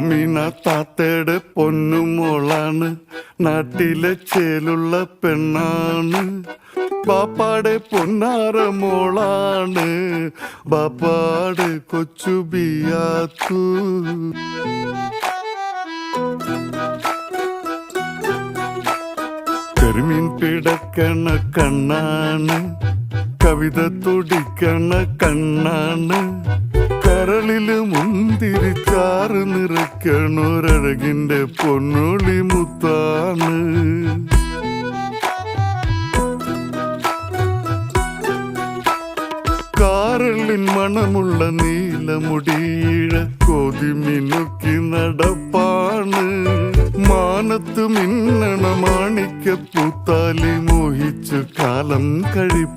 ആമിന താത്തയുടെ പൊന്നുമോളാണ്, നാട്ടിലെ ചേലുള്ള പെണ്ണാണ്. ബാപ്പാടെ പൊന്നാര മോളാണ്, ബാപ്പാടെ കൊച്ചു ബിയാത്തു. കരിമീൻ പിടക്കണ കണ്ണാണ്, കവിത തുടിക്കണ കണ്ണാണ്. കരളില് മുന്തിരിച്ചാറ് നിറയ്ക്കണൊരഴകിന്റെ പൊന്നുളി മുത്താണ്. കാരളിൻ മണമുള്ള നീലമുടിയിഴ കോതിമിനുക്കി നടപ്പാണ്. മാനത്ത് മിന്നണ മാണിക്ക പൂത്താലി മോഹിച്ച് കാലം കഴി